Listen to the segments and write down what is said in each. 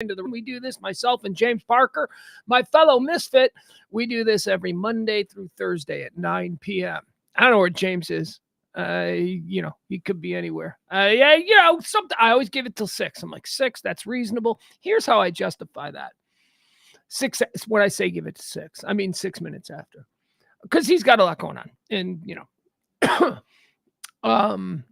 into the room. We do this, myself and James Parker, my fellow Misfit. We do this every Monday through Thursday at 9 p.m. I don't know where James is. He could be anywhere. Something. I always give it till 6. I'm like, 6, that's reasonable. Here's how I justify that. 6, when I say give it to 6, I mean 6 minutes after. Because he's got a lot going on. And,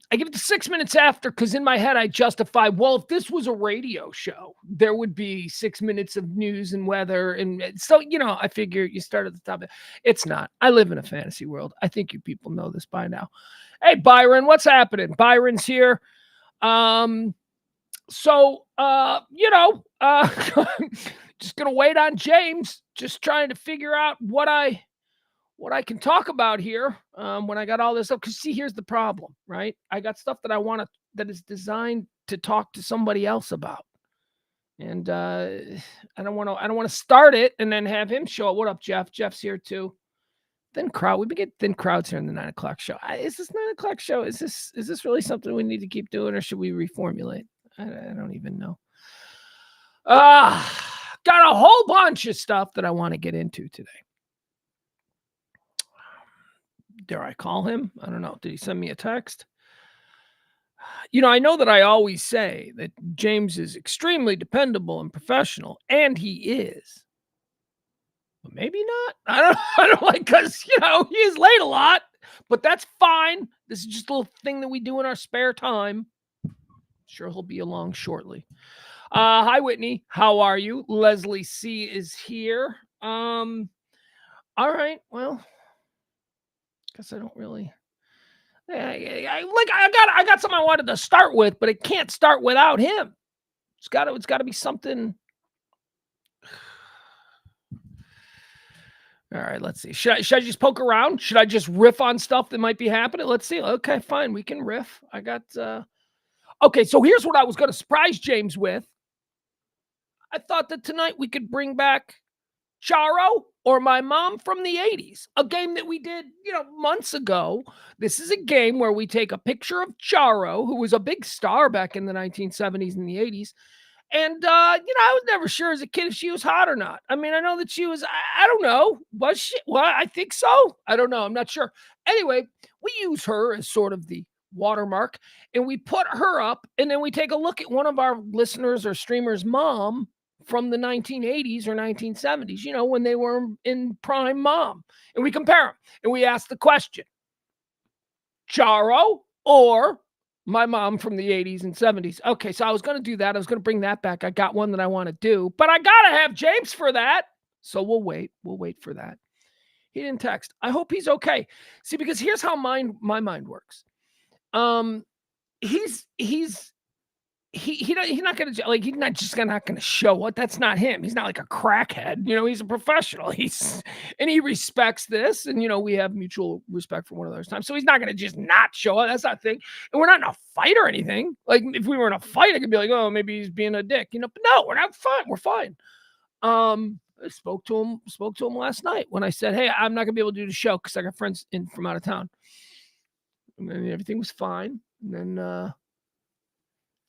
I give it to 6 minutes after because in my head I justify, well, if this was a radio show, there would be 6 minutes of news and weather. And so, I figure you start at the top. It's not. I live in a fantasy world. I think you people know this by now. Hey, Byron, what's happening? Byron's here. Just going to wait on James, just trying to figure out what I can talk about here when I got all this up. Because see, here's the problem, right? I got stuff that I want to, that is designed to talk to somebody else about. And I don't want to start it and then have him show up. What up, Jeff? Jeff's here too. Thin crowd. We've been getting thin crowds here in the 9 o'clock show. Is this 9 o'clock show? Is this really something we need to keep doing, or should we reformulate? I don't even know. Got a whole bunch of stuff that I want to get into today. Dare I call him? I don't know. Did he send me a text? I know that I always say that James is extremely dependable and professional, and he is. But maybe not. I don't like, because, he is late a lot, but that's fine. This is just a little thing that we do in our spare time. Sure, he'll be along shortly. Hi, Whitney. How are you? Leslie C. is here. All right. Well, guess I don't really. I got something I wanted to start with, but it can't start without him. It's got to be something. All right, let's see. Should I just poke around? Should I just riff on stuff that might be happening? Let's see. Okay, fine. We can riff. I got. Okay, so here's what I was going to surprise James with. I thought that tonight we could bring back Charo or My Mom from the 80s, a game that we did, months ago. This is a game where we take a picture of Charo, who was a big star back in the 1970s and the 80s. And, I was never sure as a kid if she was hot or not. I mean, I know that she was, I don't know. Was she? Well, I think so. I don't know. I'm not sure. Anyway, we use her as sort of the watermark, and we put her up, and then we take a look at one of our listeners or streamers' mom from the 1980s or 1970s, when they were in prime mom. And we compare them, and we ask the question, Charo or My Mom from the 80s and 70s? Okay, so I was going to do that. I was going to bring that back. I got one that I want to do, but I got to have James for that. So we'll wait. We'll wait for that. He didn't text. I hope he's okay. See, because here's how my mind works. He's not going to, like, he's not just not going to show up. That's not him. He's not like a crackhead. He's a professional. And he respects this. And, we have mutual respect for one of those times. So he's not going to just not show up. That's not a thing. And we're not in a fight or anything. Like, if we were in a fight, I could be like, oh, maybe he's being a dick, but no, we're not fine. We're fine. I spoke to him last night when I said, hey, I'm not going to be able to do the show because I got friends in from out of town. And then everything was fine. And then, I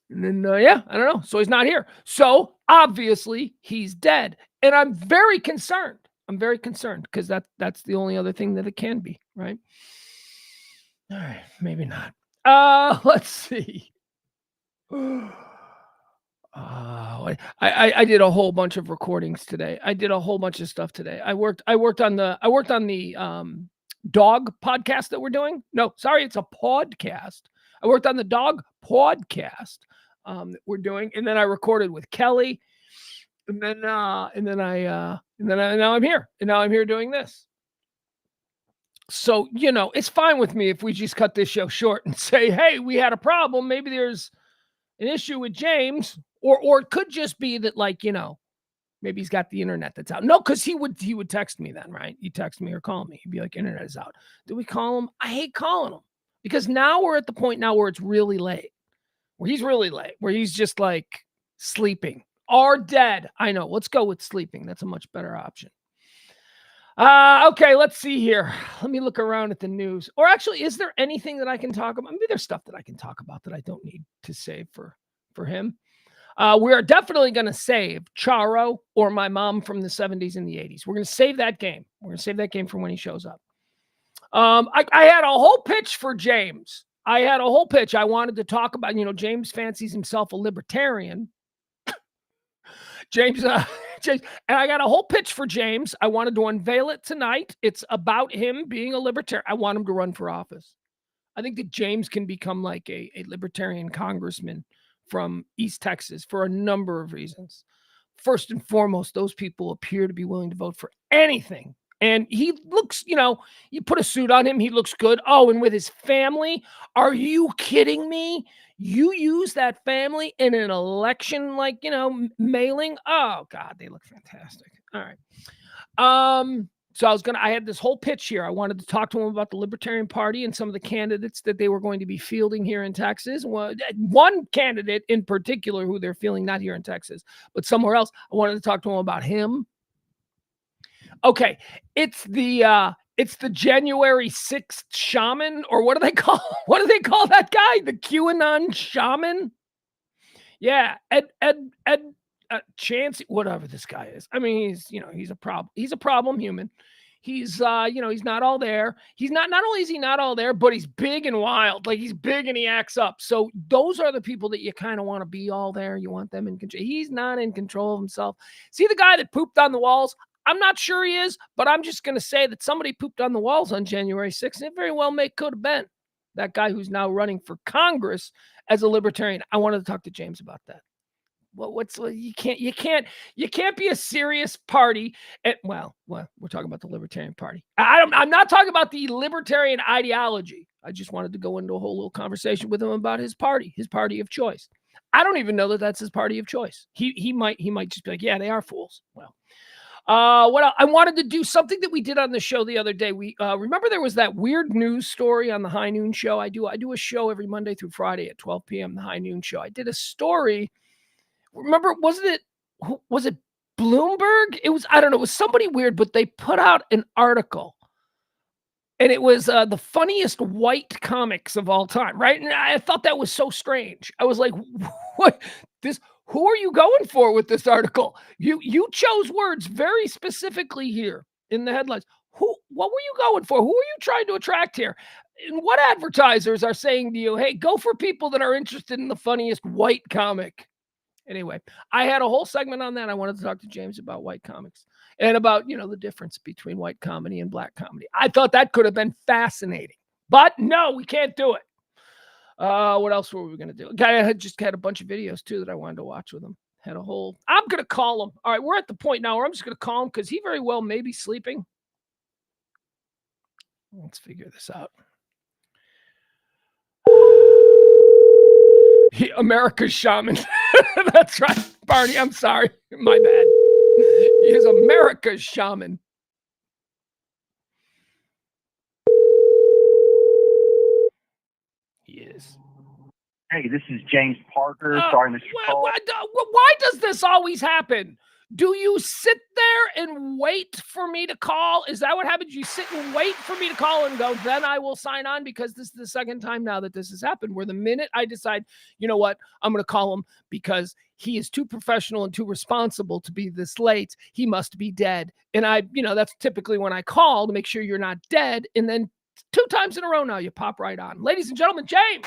don't know. So he's not here. So obviously he's dead. And I'm very concerned. Because that's the only other thing that it can be, right? All right, maybe not. Let's see. I did a whole bunch of recordings today. I did a whole bunch of stuff today. I worked on the dog podcast that we're doing. No, sorry, it's a podcast. I worked on the dog podcast that we're doing, and then I recorded with Kelly, and then now I'm here, and now I'm here doing this. So it's fine with me if we just cut this show short and say, hey, we had a problem. Maybe there's an issue with James, or it could just be that, like, maybe he's got the internet that's out. No, because he would text me then, right? He'd text me or call me. He'd be like, internet is out. Do we call him? I hate calling him. Because now we're at the point now where it's really late, where he's really late, where he's just like sleeping or dead. I know. Let's go with sleeping. That's a much better option. Okay, let's see here. Let me look around at the news. Or actually, is there anything that I can talk about? Maybe there's stuff that I can talk about that I don't need to save for him. We are definitely going to save Charo or my mom from the 70s and the 80s. We're going to save that game. We're going to save that game for when he shows up. I had a whole pitch for James. I had a whole pitch. I wanted to talk about, James fancies himself a libertarian. James, James, and I got a whole pitch for James. I wanted to unveil it tonight. It's about him being a libertarian. I want him to run for office. I think that James can become like a libertarian congressman from East Texas for a number of reasons. First and foremost, those people appear to be willing to vote for anything. And he looks, you put a suit on him, he looks good. Oh, and with his family, are you kidding me? You use that family in an election, like, mailing. Oh God, they look fantastic. All right. So I had this whole pitch here. I wanted to talk to him about the Libertarian Party and some of the candidates that they were going to be fielding here in Texas. One candidate in particular who they're fielding, not here in Texas, but somewhere else. I wanted to talk to him about him. Okay, it's the January 6th shaman, or what do they call that guy? The QAnon shaman? Yeah, Ed Chance, whatever this guy is. I mean, he's a problem. He's a problem human. He's he's not all there. He's not only is he not all there, but he's big and wild. Like, he's big and he acts up. So those are the people that you kind of want to be all there. You want them in control. He's not in control of himself. See the guy that pooped on the walls? I'm not sure he is, but I'm just going to say that somebody pooped on the walls on January 6th. And it very well could have been that guy who's now running for Congress as a libertarian. I wanted to talk to James about that. Well, you can't be a serious party. Well, we're talking about the Libertarian Party. I'm not talking about the libertarian ideology. I just wanted to go into a whole little conversation with him about his party of choice. I don't even know that that's his party of choice. He might just be like, yeah, they are fools. Well, what else? I wanted to do something that we did on the show the other day. We remember there was that weird news story on the High Noon Show. I do a show every Monday through Friday at 12 p.m. The High Noon Show. I did a story. Remember, was it Bloomberg? It was, I don't know, it was somebody weird, but they put out an article. And it was the funniest white comics of all time, right? And I thought that was so strange. I was like, what? Who are you going for with this article? You chose words very specifically here in the headlines. What were you going for? Who are you trying to attract here? And what advertisers are saying to you, hey, go for people that are interested in the funniest white comic? Anyway, I had a whole segment on that. I wanted to talk to James about white comics and about, the difference between white comedy and black comedy. I thought that could have been fascinating, but no, we can't do it. What else were we going to do? I had just had a bunch of videos too that I wanted to watch with him. I'm going to call him. All right, we're at the point now where I'm just going to call him because he very well may be sleeping. Let's figure this out. America's shaman. That's right, Barney. I'm sorry. My bad. He is America's shaman. He is. Hey, this is James Parker. Sorry, Mr. Cole. Why does this always happen? Do you sit there and wait for me to call? Is that what happens? You sit and wait for me to call and go, then I will sign on? Because this is the second time now that this has happened, where the minute I decide, you know what, I'm going to call him because he is too professional and too responsible to be this late. He must be dead. And that's typically when I call to make sure you're not dead. And then 2 times in a row now, you pop right on. Ladies and gentlemen, James.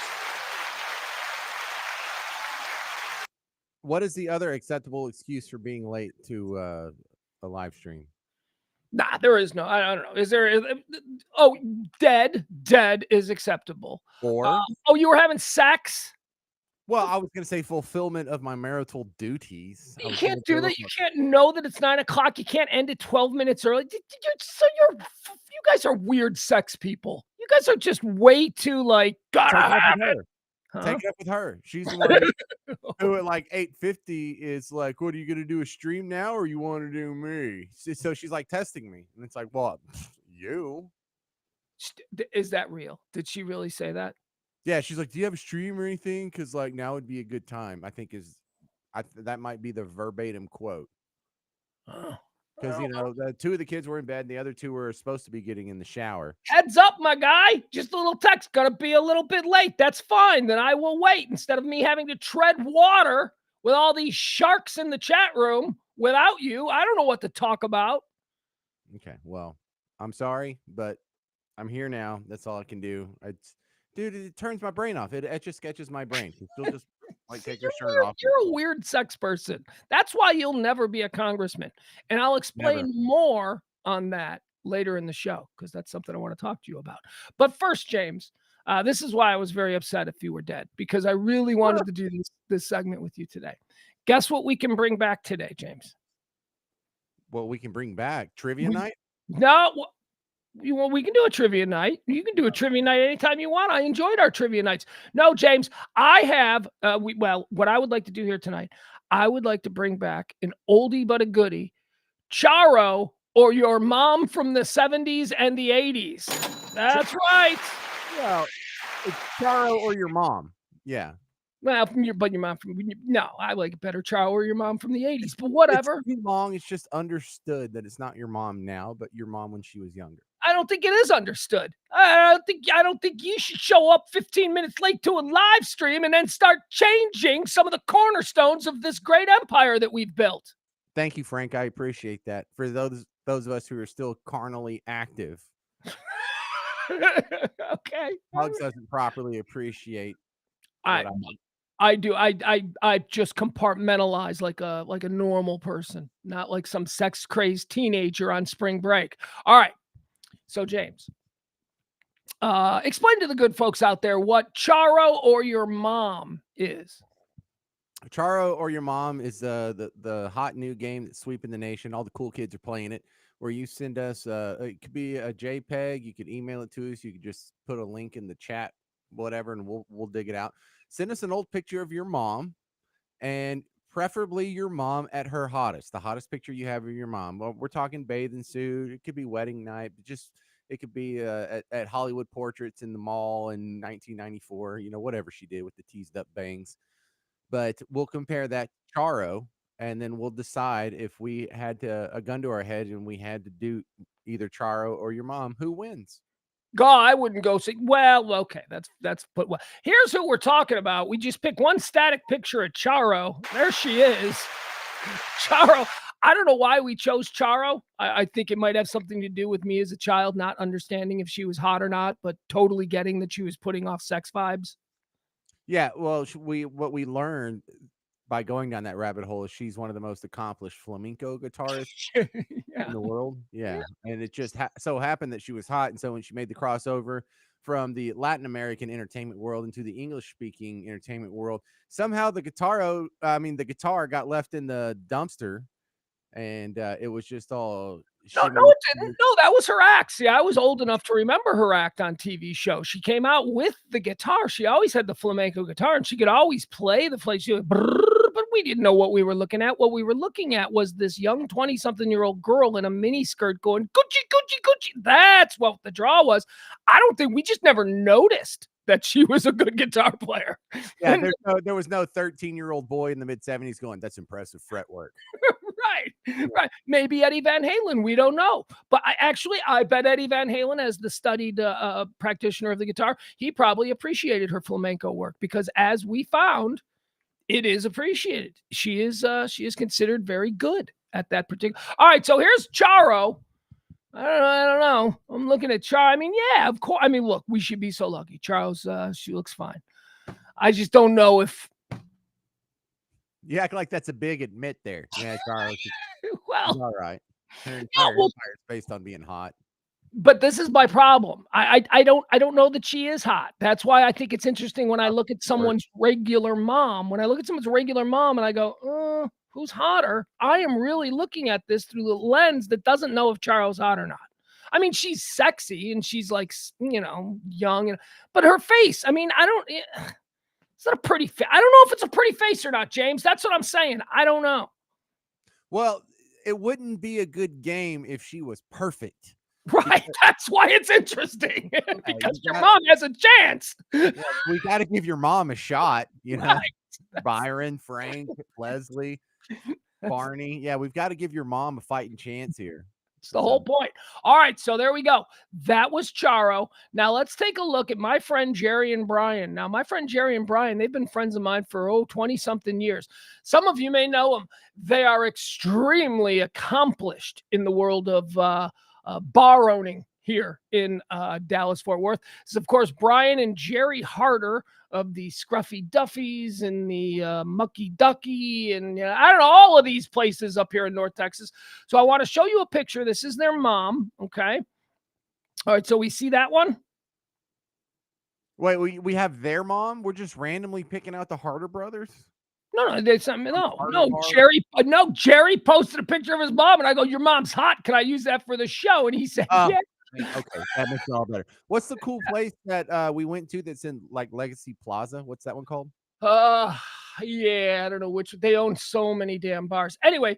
What is the other acceptable excuse for being late to a live stream? Nah, there is no. I don't know. Is there? Oh, dead is acceptable. Or you were having sex? Well, I was going to say fulfillment of my marital duties. You can't do that. You can't know that it's 9 o'clock. You can't end it 12 minutes early. You guys are weird sex people. You guys are just way too like. Take it up with her. She's the one who at like 8:50 is like, what are you going to do, a stream now or you want to do me? So she's like testing me. And it's like, well, you. Is that real? Did she really say that? Yeah. She's like, do you have a stream or anything? Because like now would be a good time. I think that might be the verbatim quote. Because, the 2 of the kids were in bed and the other 2 were supposed to be getting in the shower. Heads up, my guy. Just a little text. Gonna be a little bit late. That's fine. Then I will wait instead of me having to tread water with all these sharks in the chat room without you. I don't know what to talk about. Okay, well, I'm sorry, but I'm here now. That's all I can do. Dude, it turns my brain off. It etches sketches my brain. She'll just like take her shirt off. You're a weird sex person. That's why you'll never be a congressman. And I'll explain more on that later in the show, because that's something I want to talk to you about. But first, James, this is why I was very upset if you were dead, because I really wanted to do this segment with you today. Guess what we can bring back today, James? What we can bring back? Trivia night? No, well, we can do a trivia night. You can do a trivia night anytime you want. I enjoyed our trivia nights. No, James, I have, what I would like to do here tonight, I would like to bring back an oldie but a goodie, Charo or your mom from the 70s and the 80s. That's right. Well, it's Charo or your mom. Yeah. Well, your mom no, I like it better, Charo or your mom from the 80s, but whatever. It's too long. It's just understood that it's not your mom now, but your mom when she was younger. I don't think it is understood. I don't think you should show up 15 minutes late to a live stream and then start changing some of the cornerstones of this great empire that we've built. Thank you, Frank. I appreciate that. For those of us who are still carnally active. Okay. Pugs doesn't properly appreciate. I do. I just compartmentalize like a normal person, not like some sex crazed teenager on spring break. All right. So James, explain to the good folks out there what Charo or your mom is. Charo or your mom is the hot new game that's sweeping the nation. All the cool kids are playing it. Where you send us, it could be a JPEG. You could email it to us. You could just put a link in the chat, whatever, and we'll dig it out. Send us an old picture of your mom, and preferably your mom at her hottest. The hottest picture you have of your mom. Well, we're talking bathing suit. It could be wedding night. But it could be at Hollywood Portraits in the mall in 1994. Whatever she did with the teased up bangs. But we'll compare that to Charo, and then we'll decide if we had a gun to our head and we had to do either Charo or your mom, who wins. God, I wouldn't go see. Well, okay, but well, here's who we're talking about. We just pick one static picture of Charo. There she is. Charo. I don't know why we chose Charo. I think it might have something to do with me as a child not understanding if she was hot or not, but totally getting that she was putting off sex vibes. Yeah, well, what we learned by going down that rabbit hole is she's one of the most accomplished flamenco guitarists in the world. Yeah. And it just so happened that she was hot. And so when she made the crossover from the Latin American entertainment world into the English speaking entertainment world, somehow the guitar got left in the dumpster, and it was just all. No, it didn't. No, that was her act. See, I was old enough to remember her act on TV show. She came out with the guitar. She always had the flamenco guitar, and she could always play the flute. She would, but we didn't know what we were looking at. What we were looking at was this young 20-something-year-old girl in a mini skirt going, Gucci, Gucci, Gucci. That's what the draw was. I don't think we just never noticed that she was a good guitar player. Yeah, there was no 13-year-old boy in the mid-70s going, that's impressive fretwork. Right. Maybe Eddie Van Halen. We don't know. But I bet Eddie Van Halen, as the studied practitioner of the guitar, he probably appreciated her flamenco work, because as we found, it is appreciated. She is considered very good at that particular. All right. So here's Charo. I don't know. I'm looking at Charo. I mean, yeah, of course. I mean, look, we should be so lucky. Charo's, she looks fine. I just don't know if. You act like that's a big admit there. Yeah, Charo. Well, all right. Her entire empire is based on being hot. But this is my problem. I don't know that she is hot. That's why I think it's interesting when I look at someone's regular mom. When I look at someone's regular mom and I go, who's hotter? I am really looking at this through the lens that doesn't know if Charo's hot or not. I mean, she's sexy and she's like, young, but her face, I mean, it's not a pretty face. I don't know if it's a pretty face or not, James. That's what I'm saying. I don't know. Well, it wouldn't be a good game if she was perfect. Right. That's why it's interesting. Because your mom has a chance. We got to give your mom a shot, Right. Byron, Frank, Leslie, Barney. Yeah, we've got to give your mom a fighting chance here. It's the whole point. All right, so there we go. That was Charo. Now let's take a look at my friend Jerry and Brian. Now, my friend Jerry and Brian, they've been friends of mine for 20-something years. Some of you may know them. They are extremely accomplished in the world of bar owning here in Dallas-Fort Worth. This is, of course, Brian and Jerry Harder of the Scruffy Duffies and the Mucky Ducky and I don't know, all of these places up here in North Texas. So I want to show you a picture. This is their mom, okay? All right, so we see that one? Wait, we have their mom? We're just randomly picking out the Harder brothers? No, Jerry posted a picture of his mom, and I go, your mom's hot. Can I use that for the show? And he said, yeah. Okay, that makes it all better. What's the cool place that we went to that's in like Legacy Plaza? What's that one called? Yeah, I don't know which. They own so many damn bars. Anyway,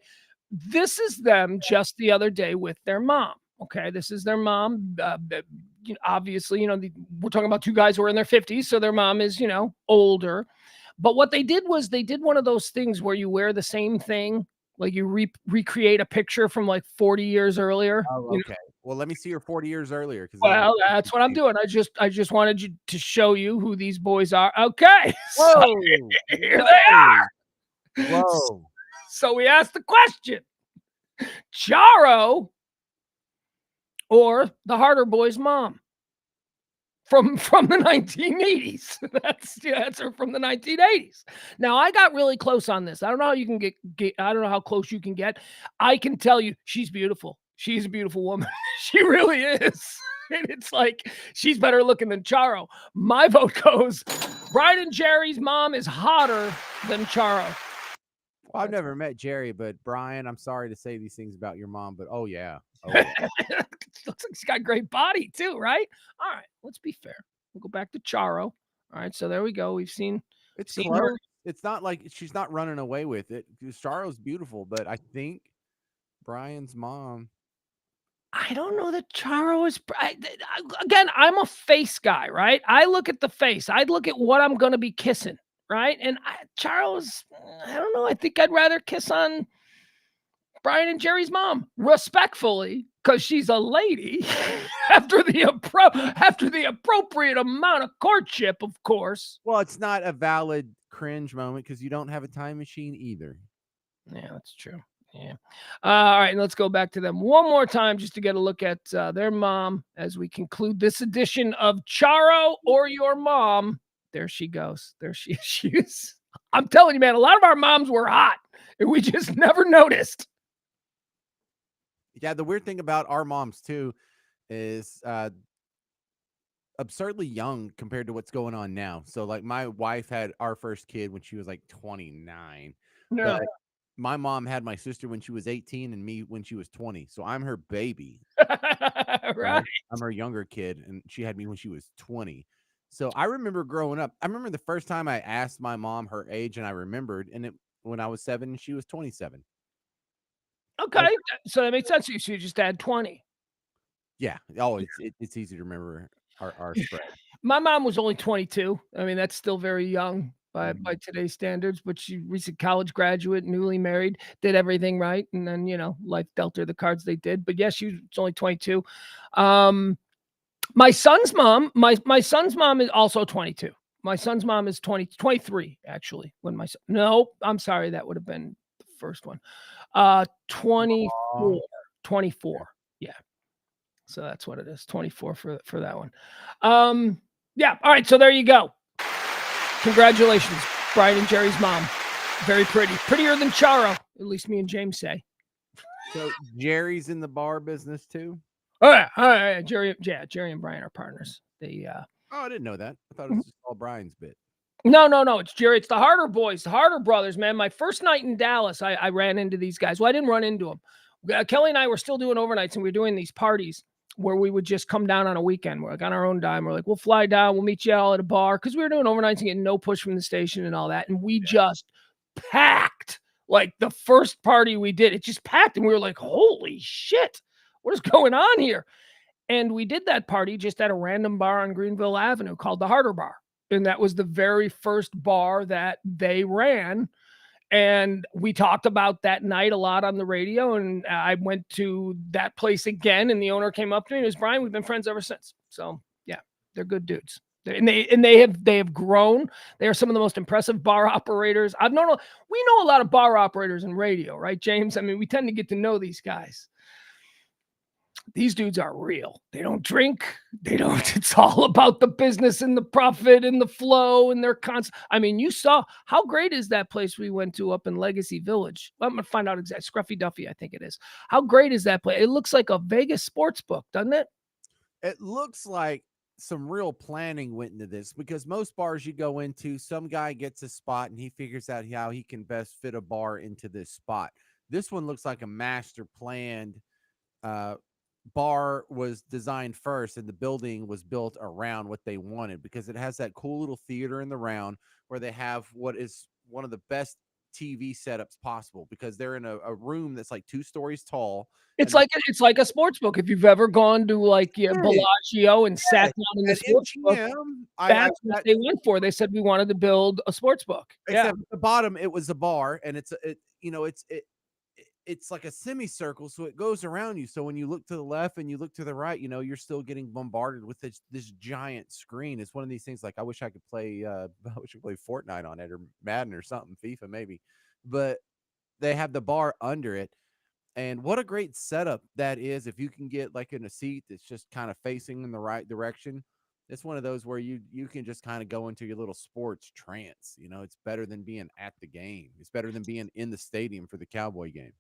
this is them just the other day with their mom. Okay, this is their mom. Obviously, we're talking about two guys who are in their 50s, so their mom is, older. But what they did was they did one of those things where you wear the same thing, like you recreate a picture from like 40 years earlier. Oh, okay. Well, let me see her 40 years earlier. Well, that's what I'm doing. I just wanted you to show you who these boys are. Okay. Whoa. So here they are. Whoa. So we asked the question, Charo or the Harder boys' mom from the 1980s. That's her from the 1980s. Now, I got really close on this. I don't know how you can get I don't know how close you can get. I can tell you she's beautiful. She's a beautiful woman. She really is. And it's like she's better looking than Charo. My vote goes Brian and Jerry's mom is hotter than Charo. Well, I've never met Jerry, but Brian, I'm sorry to say these things about your mom, but oh yeah. Looks like she's got great body too, right? All right, let's be fair. We'll go back to Charo. All right, so there we go. We've seen close. Her. It's not like she's not running away with it. Charo's beautiful, but I think Brian's mom. I don't know that Charo is. Again, I'm a face guy, right? I look at the face. I'd look at what I'm going to be kissing, right? And Charo's, I don't know. I think I'd rather kiss on Brian and Jerry's mom, respectfully, because she's a lady. after the appropriate amount of courtship, of course. Well, it's not a valid cringe moment because you don't have a time machine either. Yeah, that's true. Yeah. All right, and let's go back to them one more time just to get a look at their mom as we conclude this edition of Charo or Your Mom. There she goes. There she is. I'm telling you, man, a lot of our moms were hot, and we just never noticed. Yeah, the weird thing about our moms, too, is absurdly young compared to what's going on now. So, like, my wife had our first kid when she was, like, 29. No. But my mom had my sister when she was 18 and me when she was 20. So I'm her baby. Right. I'm her younger kid, and she had me when she was 20. So I remember growing up. I remember the first time I asked my mom her age, and I remembered, and when I was 7, she was 27. Okay, so that makes sense. So you just add 20. Yeah. Oh, it's easy to remember our spread. My mom was only 22. I mean, that's still very young by today's standards, but she recent college graduate, newly married, did everything right. And then, life dealt her the cards they did. But yes, she was only 22. My son's mom is also 22. My son's mom is 23, actually. I'm sorry. That would have been the first one. 24. Yeah. So that's what it is. 24 for that one. Yeah. All right. So there you go. Congratulations, Brian and Jerry's mom. Very pretty. Prettier than Charo, at least me and James say. So Jerry's in the bar business too? All right. Jerry and Brian are partners. They I didn't know that. I thought it was just all Brian's bit. No. It's Jerry. It's the Harder boys, the Harder brothers, man. My first night in Dallas, I ran into these guys. Well, I didn't run into them. Kelly and I were still doing overnights, and we were doing these parties where we would just come down on a weekend. We're like on our own dime. We're like, we'll fly down. We'll meet you all at a bar because we were doing overnights and getting no push from the station and all that. And we just packed. Like the first party we did, it just packed. And we were like, holy shit, what is going on here? And we did that party just at a random bar on Greenville Avenue called the Harder Bar. And that was the very first bar that they ran. And we talked about that night a lot on the radio. And I went to that place again, and the owner came up to me and it was, Brian, we've been friends ever since. So yeah, they're good dudes. And they have grown. They are some of the most impressive bar operators. We know a lot of bar operators in radio, right, James? I mean, we tend to get to know these guys. These dudes are real. They don't drink. They don't. It's all about the business and the profit and the flow and their I mean, you saw how great is that place we went to up in Legacy Village? Well, I'm gonna find out exactly. Scruffy Duffy, I think it is. How great is that place? It looks like a Vegas sports book, doesn't it? It looks like some real planning went into this, because most bars you go into, some guy gets a spot and he figures out how he can best fit a bar into this spot. This one looks like a master planned bar was designed first, and the building was built around what they wanted, because it has that cool little theater in the round where they have what is one of the best TV setups possible, because they're in a room that's like 2 stories tall. It's like a sports book. If you've ever gone to like Bellagio and sat down in the sports book, that's what they went for. They said we wanted to build a sports book. Except at the bottom, it was a bar, and it's like a semicircle, so it goes around you. So when you look to the left and you look to the right, you're still getting bombarded with this giant screen. It's one of these things like I wish I could play Fortnite on it, or Madden or something, FIFA maybe. But they have the bar under it. And what a great setup that is if you can get like in a seat that's just kind of facing in the right direction. It's one of those where you can just kind of go into your little sports trance. It's better than being at the game. It's better than being in the stadium for the Cowboy game.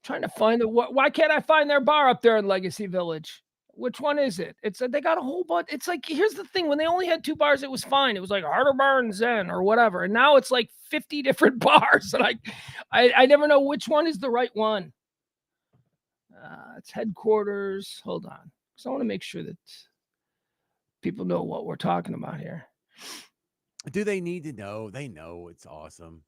Trying to find why can't I find their bar up there in Legacy Village? Which one is it? It's they got a whole bunch. It's like, here's the thing, when they only had 2 bars, it was fine. It was like Harder Bar and Zen or whatever. And now it's like 50 different bars. And I never know which one is the right one. It's headquarters. Hold on. So I want to make sure that people know what we're talking about here. Do they need to know? They know it's awesome.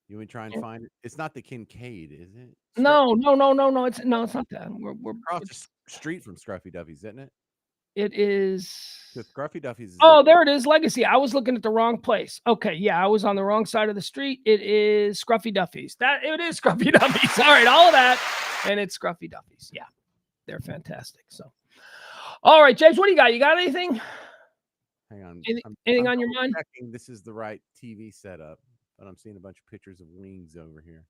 You would try and find it. It's not the Kincaid, is it? No. It's not that. We're across the street from Scruffy Duffy's, isn't it? It is. Scruffy Duffy's. Oh, there it is. Legacy. I was looking at the wrong place. Okay, yeah, I was on the wrong side of the street. It is Scruffy Duffy's. It is Scruffy Duffy's. All right, all of that, and it's Scruffy Duffy's. Yeah, they're fantastic. So, all right, James, what do you got? You got anything? Hang on. Anything on your mind? Checking this is the right TV setup, but I'm seeing a bunch of pictures of wings over here.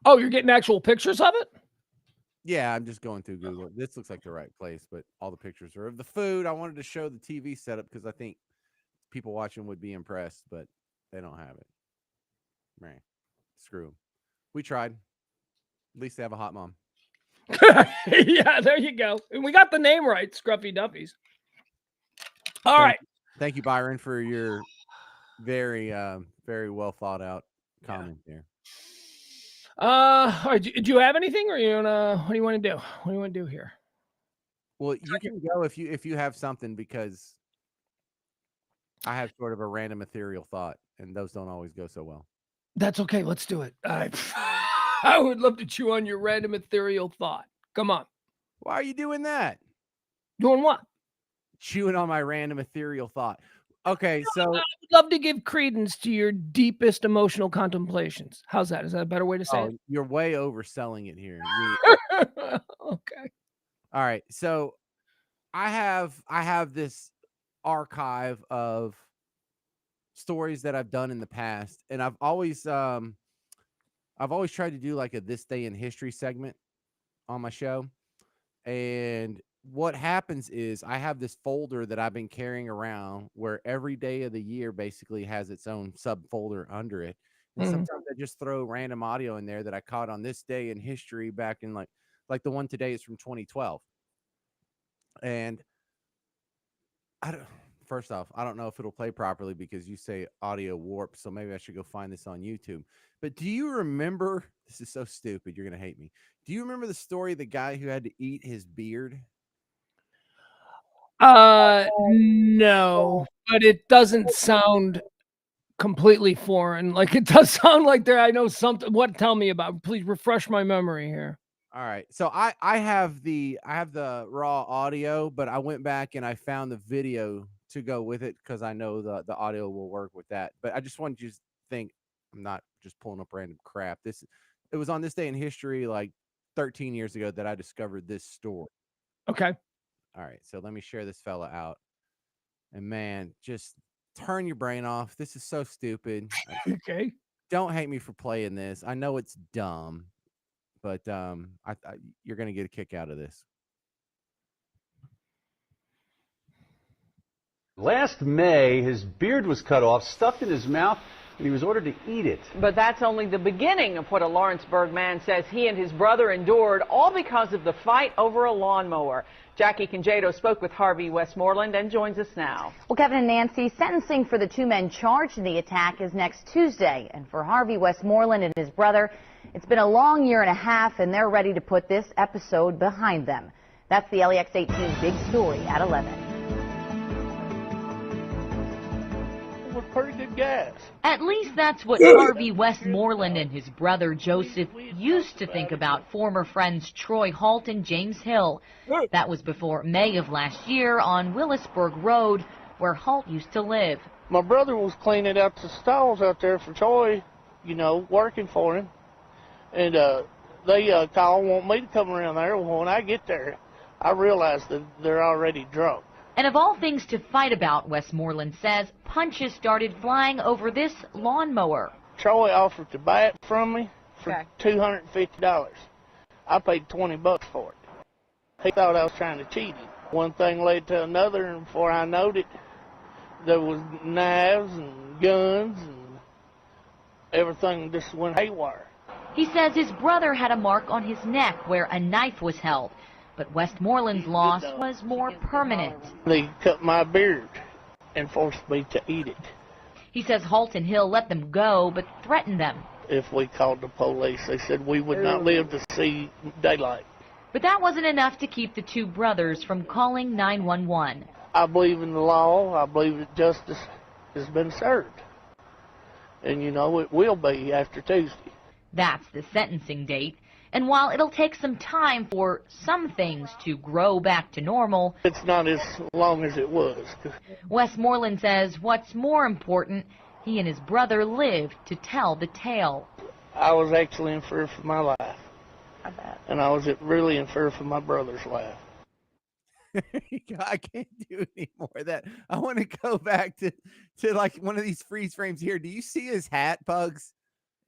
Oh, you're getting actual pictures of it? Yeah, I'm just going through Google. This looks like the right place, but all the pictures are of the food. I wanted to show the TV setup because I think people watching would be impressed, but they don't have it. Man, screw them. We tried. At least they have a hot mom. Yeah, there you go. And we got the name right, Scruffy Duffy's. All right. Thank you, Byron, for your very, very well thought out comment there. All right, do you have anything, or what do you want to do? What do you want to do here? Well, you can go if you have something, because I have sort of a random ethereal thought, and those don't always go so well. That's okay. Let's do it. I would love to chew on your random ethereal thought. Come on. Why are you doing that? Doing what? Chewing on my random ethereal thought. Okay, so I would love to give credence to your deepest emotional contemplations. How's that? Is that a better way to say it? You're way overselling it here. Okay. All right. So I have this archive of stories that I've done in the past, and I've always tried to do like a This Day in History segment on my show. And what happens is I have this folder that I've been carrying around where every day of the year basically has its own subfolder under it. And sometimes I just throw random audio in there that I caught on this day in history back in like the one today is from 2012. And first off, I don't know if it'll play properly because you say audio warp. So maybe I should go find this on YouTube. But do you remember, this is so stupid, you're going to hate me. Do you remember the story of the guy who had to eat his beard? No, but it doesn't sound completely foreign. Like, it does sound like I know something. What? Tell me about. Please refresh my memory here. All right. So I have the raw audio, but I went back and I found the video to go with it because I know the audio will work with that. But I just wanted you to think I'm not just pulling up random crap. It was on this day in history, like 13 years ago, that I discovered this story. Okay. All right, so let me share this fella out. And man, just turn your brain off. This is so stupid. Okay. Don't hate me for playing this. I know it's dumb, but you're gonna get a kick out of this. Last May, his beard was cut off, stuffed in his mouth, and he was ordered to eat it. But that's only the beginning of what a Lawrenceburg man says he and his brother endured, all because of the fight over a lawnmower. Jackie Congedo spoke with Harvey Westmoreland and joins us now. Well, Kevin and Nancy, sentencing for the two men charged in the attack is next Tuesday. And for Harvey Westmoreland and his brother, it's been a long year and a half, and they're ready to put this episode behind them. That's the LEX 18's big story at 11. Pretty good guys. At least that's what Harvey Westmoreland and his brother Joseph used to think about former friends Troy Halt and James Hill. That was before May of last year on Willisburg Road, where Halt used to live. My brother was cleaning out the stalls out there for Troy, you know, working for him. And they called, want me to come around there. Well, when I get there, I realize that they're already drunk. And of all things to fight about, Westmoreland says, punches started flying over this lawnmower. Troy offered to buy it from me for $250. I paid $20 for it. He thought I was trying to cheat him. One thing led to another, and before I knowed it, there was knives and guns and everything just went haywire. He says his brother had a mark on his neck where a knife was held. But Westmoreland's loss was more permanent. They cut my beard and forced me to eat it. He says Halt and Hill let them go, but threatened them. If we called the police, they said we would not live to see daylight. But that wasn't enough to keep the two brothers from calling 911. I believe in the law. I believe that justice has been served. And, you know, it will be after Tuesday. That's the sentencing date. And while it'll take some time for some things to grow back to normal, it's not as long as it was. Westmoreland says what's more important, he and his brother lived to tell the tale. I was actually in fear for my life. I bet. And I was really in fear for my brother's life. I can't do any more of that. I want to go back to like one of these freeze frames here. Do you see his hat, Pugs?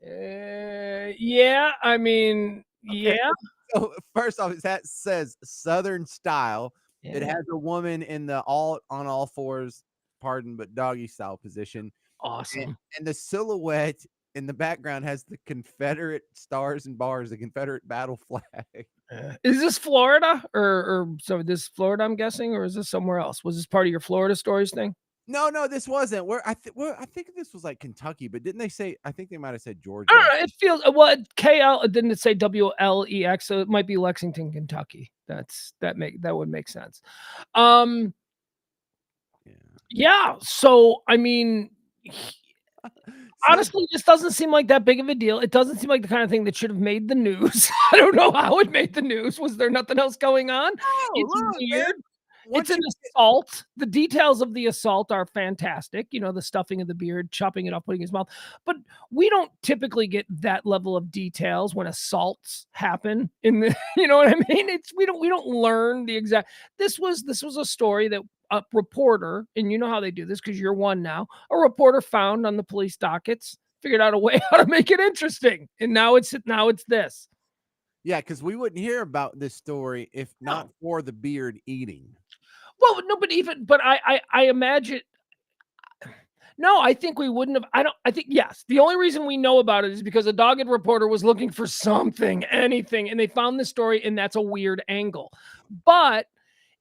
Yeah, I mean, yeah. So first off, his hat says Southern style. Yeah. It has a woman in the on all fours, pardon, but doggy style position. Awesome. And the silhouette in the background has the Confederate stars and bars, the Confederate battle flag. Is this Florida or so this Florida, I'm guessing, or is this somewhere else? Was this part of your Florida stories thing? No, this wasn't. I think this was like Kentucky, but didn't they say? I think they might have said Georgia. I don't know. It feels well. KL didn't it say WLEX? So it might be Lexington, Kentucky. That would make sense. Yeah. So I mean, honestly, this doesn't seem like that big of a deal. It doesn't seem like the kind of thing that should have made the news. I don't know how it made the news. Was there nothing else going on? It's weird. Man. It's an assault. The details of the assault are fantastic. You know, the stuffing of the beard, chopping it up, putting his mouth. But we don't typically get that level of details when assaults happen in the, you know what I mean? We don't learn the exact. This was a story that a reporter, and you know how they do this because you're one now, a reporter found on the police dockets, figured out a way how to make it interesting. And now it's this. Yeah, because we wouldn't hear about this story if not for the beard eating. Well, no, but I imagine. No, I think we wouldn't have. I think, yes. The only reason we know about it is because a dogged reporter was looking for something, anything, and they found this story, and that's a weird angle. But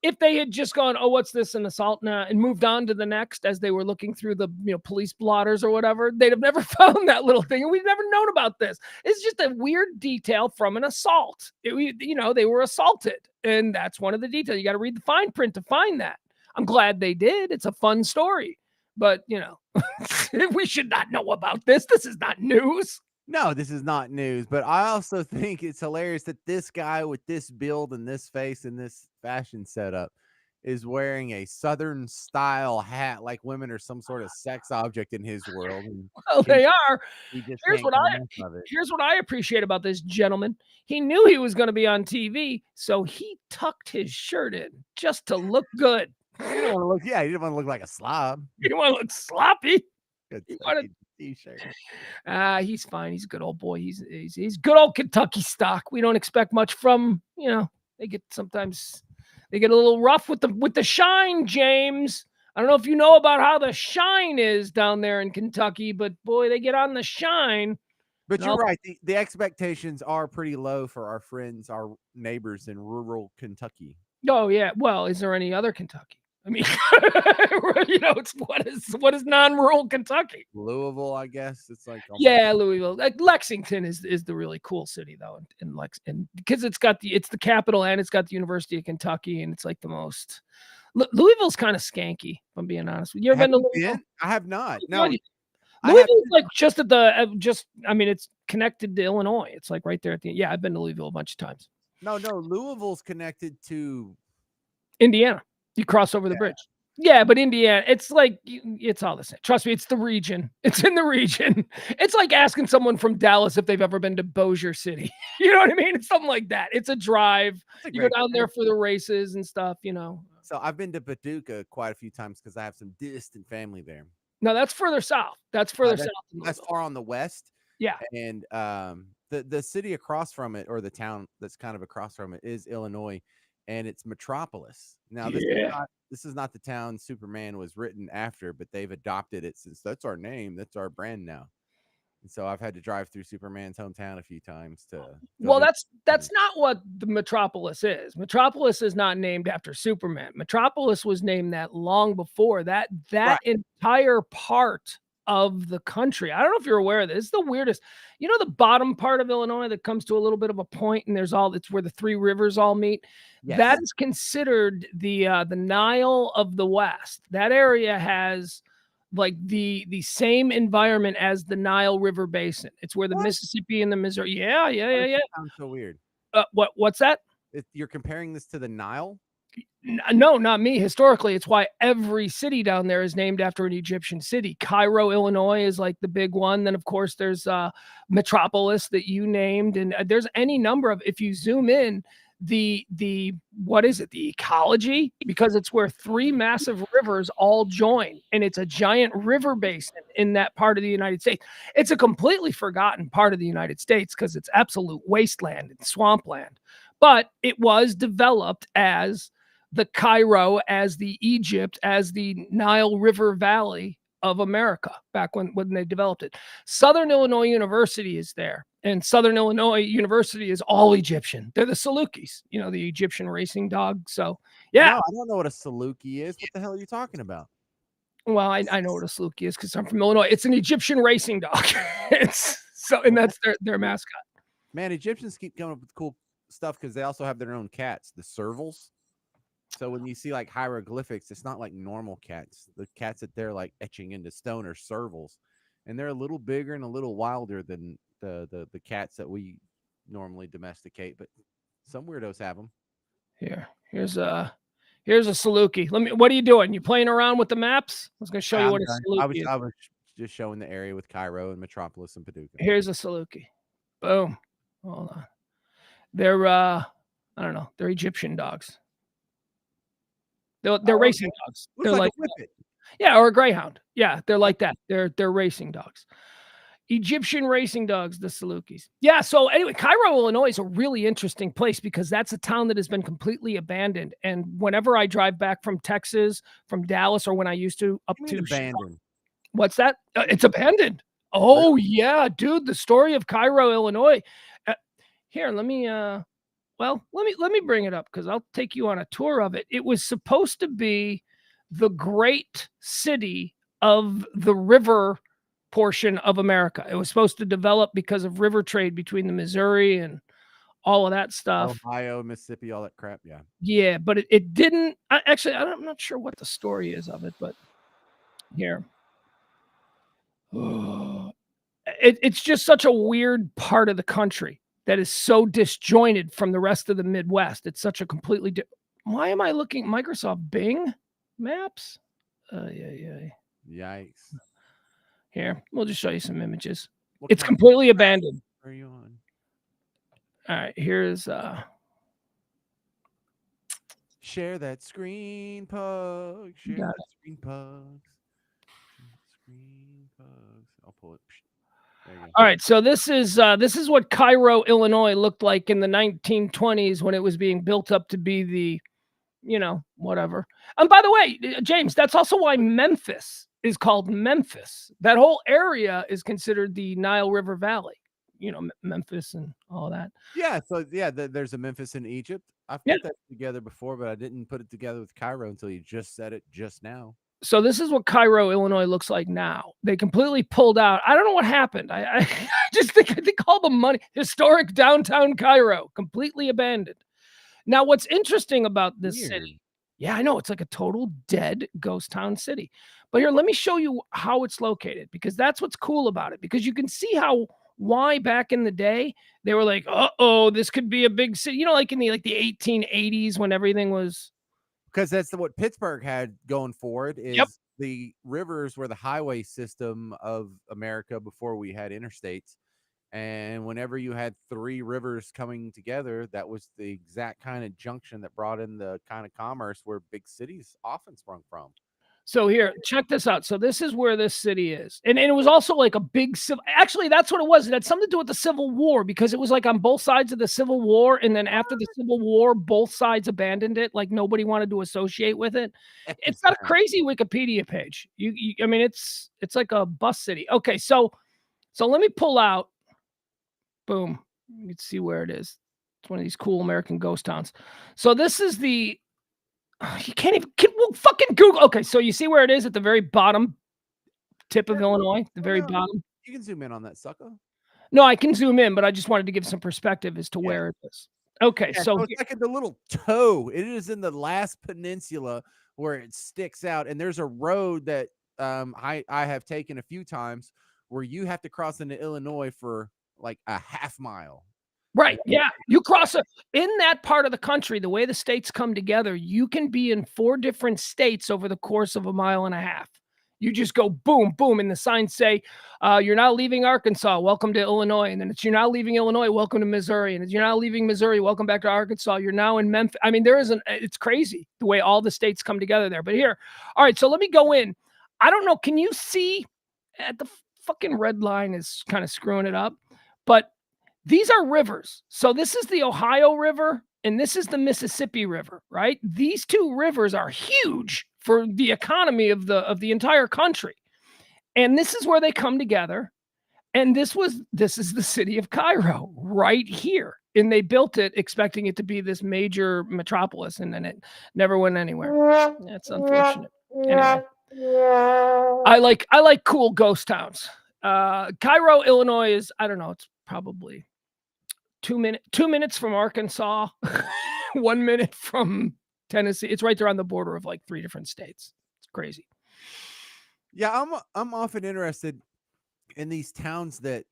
if they had just gone, oh, what's this, an assault now, and moved on to the next as they were looking through the police blotters or whatever, they'd have never found that little thing, and we'd never known about this. It's just a weird detail from an assault. They were assaulted, and that's one of the details. You got to read the fine print to find that. I'm glad they did. It's a fun story, but we should not know about this. This is not news. No, this is not news, but I also think it's hilarious that this guy with this build and this face and this fashion setup is wearing a Southern style hat, like women are some sort of sex object in his world. And Well, they are. he just Here's can't what get enough of it. Here's what I appreciate about this gentleman. He knew he was going to be on TV, so he tucked his shirt in just to look good. He didn't want to look. Yeah, he didn't want to look like a slob. He didn't want to look sloppy. Good He wanted t-shirt. He's fine. He's a good old boy. He's good old Kentucky stock. We don't expect much from, sometimes they get a little rough with the shine, James. I don't know if you know about how the shine is down there in Kentucky, but boy, they get on the shine. But you're right. The expectations are pretty low for our friends, our neighbors in rural Kentucky. Oh yeah. Well, is there any other Kentucky? I mean, it's what is non-rural Kentucky? Louisville, I guess. It's like Louisville. Like Lexington is the really cool city though, in because it's the capital and it's got the University of Kentucky, and it's like the most. Louisville's kind of skanky, if I'm being honest with you. You ever been to Louisville? I have not. No. Louisville's like just at the it's connected to Illinois. It's like right there at the end. Yeah, I've been to Louisville a bunch of times. No, Louisville's connected to Indiana. You cross over the bridge. Yeah, but Indiana, it's like, it's all the same. Trust me, it's the region. It's in the region. It's like asking someone from Dallas if they've ever been to Bossier City. You know what I mean? It's something like that. It's a drive. You go down there for the races and stuff, So I've been to Paducah quite a few times because I have some distant family there. No, that's further south. That's further south. That's far on the west. Yeah. And the city across from it, or the town that's kind of across from it, is Illinois, and it's Metropolis. Now, this is not the town Superman was written after, but they've adopted it since that's our name. That's our brand now. And so I've had to drive through Superman's hometown a few times to. Well, that's not what the Metropolis is. Metropolis is not named after Superman. Metropolis was named that long before that. That entire part of the country. I don't know if you're aware of this. It's the weirdest. The bottom part of Illinois that comes to a little bit of a point, and it's where the three rivers all meet. Yes. That is considered the Nile of the West. That area has like the same environment as the Nile River Basin. It's where the Mississippi and the Missouri. Yeah. Sounds so weird. What's that? You're comparing this to the Nile? No, not me. Historically, it's why every city down there is named after an Egyptian city. Cairo, Illinois is like the big one. Then, of course, there's Metropolis that you named. And there's any number of, if you zoom in, the ecology, because it's where three massive rivers all join. And it's a giant river basin in that part of the United States. It's a completely forgotten part of the United States because it's absolute wasteland and swampland. But it was developed as the Cairo, as the Egypt, as the Nile River Valley of America back when they developed it. Southern Illinois University is there, and Southern Illinois University is all Egyptian. They're the Salukis, the Egyptian racing dog. So, yeah. No, I don't know what a Saluki is. What the hell are you talking about? Well, I know what a Saluki is because I'm from Illinois. It's an Egyptian racing dog. And that's their mascot. Man, Egyptians keep coming up with cool stuff because they also have their own cats, the servals. So when you see like hieroglyphics, it's not like normal cats. The cats that they're like etching into stone are servals, and they're a little bigger and a little wilder than the cats that we normally domesticate. But some weirdos have them. Here's a Saluki. What are you doing? You playing around with the maps? I was going to show you what a Saluki is. I was just showing the area with Cairo and Metropolis and Paducah. Here's a Saluki. Boom. Hold on. They're I don't know. They're Egyptian dogs. They're racing dogs. Looks they're like a whippet. Yeah, or a greyhound. Yeah, they're like that. They're racing dogs. Egyptian racing dogs, the Salukis. Yeah, so anyway, Cairo, Illinois is a really interesting place because that's a town that has been completely abandoned. And whenever I drive back from Texas, from Dallas, or when I used to up to abandoned. What's that? It's abandoned. Oh, yeah, dude, the story of Cairo, Illinois. Here, let me bring it up because I'll take you on a tour of it. It was supposed to be the great city of the river portion of America. It was supposed to develop because of river trade between the Missouri and all of that stuff. Ohio, Mississippi, all that crap. Yeah. Yeah, but it didn't. I'm not sure what the story is of it, but here. It's just such a weird part of the country that is so disjointed from the rest of the Midwest. It's such a completely Why am I looking Microsoft Bing Maps? Yeah. Yikes. Here, we'll just show you some images. What It's kind of completely abandoned. are you on? All right, here's Share that screen, Pugs. Share Got that screen, Pugs. Share that screen, Pugs. I'll pull it. There you go. All right, so this is what Cairo, Illinois looked like in the 1920s when it was being built up to be the, whatever. And by the way, James, that's also why Memphis is called Memphis. That whole area is considered the Nile River Valley. Memphis and all that. Yeah, so there's a Memphis in Egypt. I've put that together before, but I didn't put it together with Cairo until you just said it just now. So this is what Cairo, Illinois looks like now. They completely pulled out. I don't know what happened. I just think all the money, historic downtown Cairo, completely abandoned. Now, what's interesting about this city, yeah, I know, it's like a total dead ghost town city. But here, let me show you how it's located, because that's what's cool about it, because you can see why back in the day they were like, uh-oh, this could be a big city, like in the 1880s when everything was. Because that's what Pittsburgh had going for it is the rivers were the highway system of America before we had interstates. And whenever you had three rivers coming together, that was the exact kind of junction that brought in the kind of commerce where big cities often sprung from. So here, check this out. So this is where this city is. And it was also like a big civil. Actually, that's what it was. It had something to do with the Civil War, because it was like on both sides of the Civil War. And then after the Civil War, both sides abandoned it. Like nobody wanted to associate with it. It's got a crazy Wikipedia page. I mean, it's like a bus city. Okay, so let me pull out. Boom. You can see where it is. It's one of these cool American ghost towns. So this is the. You can't even fucking Google. Okay, so you see where it is at the very bottom tip of Illinois, the very bottom. You can zoom in on that sucker. No, I can zoom in, but I just wanted to give some perspective as to where it is. Okay, so it's like the little toe. It is in the last peninsula where it sticks out, and there's a road that I have taken a few times where you have to cross into Illinois for like a half mile. Right. Yeah. You cross in that part of the country, the way the states come together, you can be in 4 different states over the course of a mile and a half. You just go boom, boom, and the signs say, you're now leaving Arkansas, welcome to Illinois. And then it's, you're now leaving Illinois, welcome to Missouri. And you're now leaving Missouri, welcome back to Arkansas. You're now in Memphis. I mean, it's crazy the way all the states come together there. But here, all right, so let me go in. I don't know, can you see the fucking red line is kind of screwing it up, but these are rivers. So this is the Ohio River and this is the Mississippi River, right? These 2 rivers are huge for the economy of the entire country. And this is where they come together. And this is the city of Cairo right here. And they built it expecting it to be this major metropolis, and then it never went anywhere. That's unfortunate. Anyway, I like cool ghost towns. Cairo, Illinois is, I don't know, it's probably 2 minutes from Arkansas, 1 minute from Tennessee. It's right there on the border of like 3 different states. It's crazy. Yeah, I'm often interested in these towns that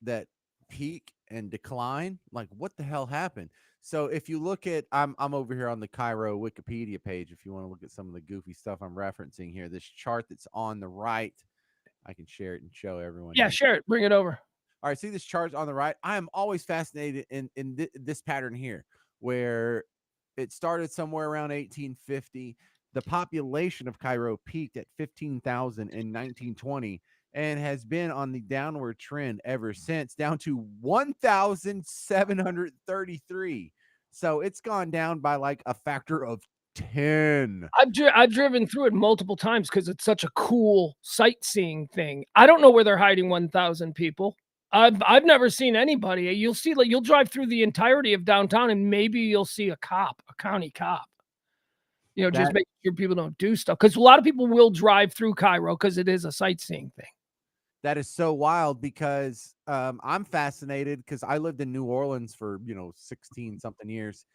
peak and decline. Like, what the hell happened? So if you look at, I'm over here on the Cairo Wikipedia page. If you want to look at some of the goofy stuff I'm referencing here, this chart that's on the right, I can share it and show everyone. Yeah, share it. Bring it over. All right, see this chart on the right? I am always fascinated in this pattern here, where it started somewhere around 1850. The population of Cairo peaked at 15,000 in 1920 and has been on the downward trend ever since, down to 1,733. So it's gone down by like a factor of 10. I've driven through it multiple times because it's such a cool sightseeing thing. I don't know where they're hiding 1,000 people. I've never seen anybody. You'll see, like, you'll drive through the entirety of downtown and maybe you'll see a county cop. Just make sure people don't do stuff, because a lot of people will drive through Cairo because it is a sightseeing thing. That is so wild, because I'm fascinated because I lived in New Orleans for 16 something years,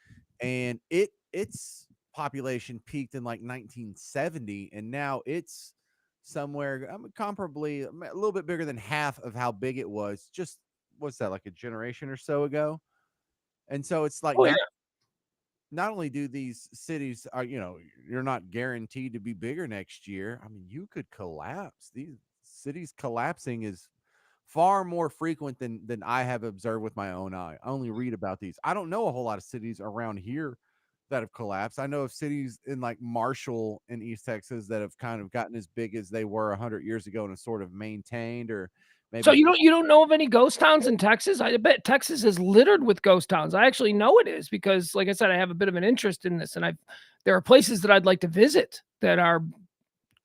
and its population peaked in like 1970, and now it's somewhere comparably a little bit bigger than half of how big it was just, what's that, like a generation or so ago. And so it's like not only do these cities are, you're not guaranteed to be bigger next year. I mean, you could collapse. These cities collapsing is far more frequent than I have observed with my own eye. I only read about these. I don't know a whole lot of cities around here that have collapsed. I know of cities in like Marshall in East Texas that have kind of gotten as big as they were 100 years ago and have sort of maintained, or maybe. So you don't know of any ghost towns in Texas? I bet Texas is littered with ghost towns. I actually know it is because, like I said, I have a bit of an interest in this, and there are places that I'd like to visit that are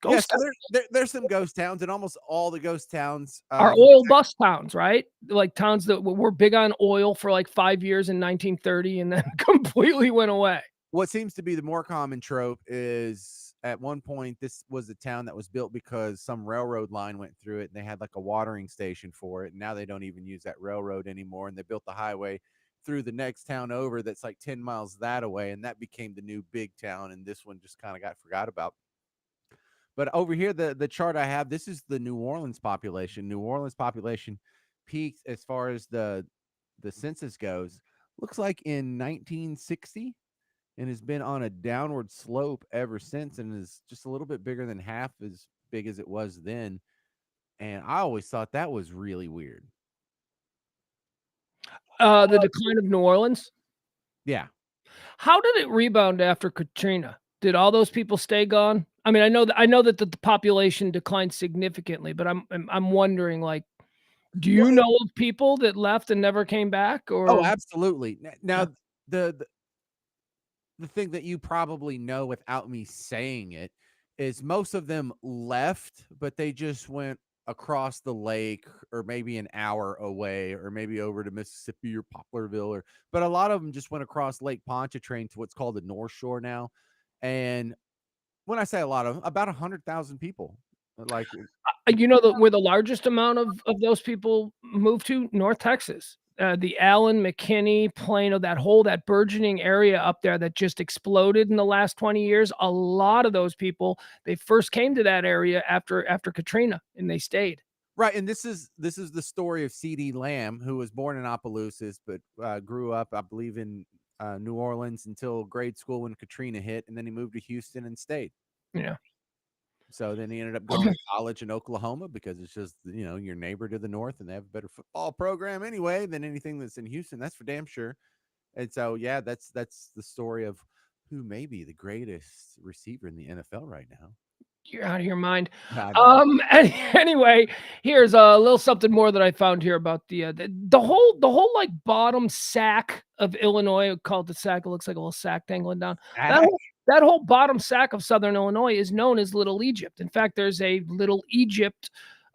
ghost towns. There's some ghost towns, and almost all the ghost towns are oil bust towns, right? Like towns that were big on oil for like 5 years in 1930 and then completely went away. What seems to be the more common trope is at one point, this was a town that was built because some railroad line went through it and they had like a watering station for it. And now they don't even use that railroad anymore. And they built the highway through the next town over that's like 10 miles that away. And that became the new big town. And this one just kind of got forgot about. But over here, the chart I have, this is the New Orleans population. New Orleans population peaked as far as the census goes. Looks like in 1960. And has been on a downward slope ever since, and is just a little bit bigger than half as big as it was then. And I always thought that was really weird. The decline of New Orleans? Yeah. How did it rebound after Katrina? Did all those people stay gone? I mean, I know that the population declined significantly, but I'm wondering, like, do you know of people that left and never came back? Or Oh, absolutely. Now, the thing that you probably know without me saying it is most of them left, but they just went across the lake or maybe an hour away or maybe over to Mississippi or Poplarville, but a lot of them just went across Lake Pontchartrain to what's called the North Shore now. And when I say a lot of them, about 100,000 people, like, where the largest amount of those people moved to? North Texas. The Allen, McKinney, Plano, that burgeoning area up there that just exploded in the last 20 years. A lot of those people, they first came to that area after Katrina, and they stayed. Right, and this is the story of C.D. Lamb, who was born in Opelousas, but grew up, I believe, in New Orleans until grade school when Katrina hit, and then he moved to Houston and stayed. Yeah. So then he ended up going to college in Oklahoma because it's just, your neighbor to the north, and they have a better football program anyway than anything that's in Houston. That's for damn sure. And so, yeah, that's the story of who may be the greatest receiver in the NFL right now. You're out of your mind. Anyway, here's a little something more that I found here about the whole like bottom sack of Illinois. Called the sack. It looks like a little sack dangling down. That whole bottom sack of Southern Illinois is known as Little Egypt. In fact, there's a Little Egypt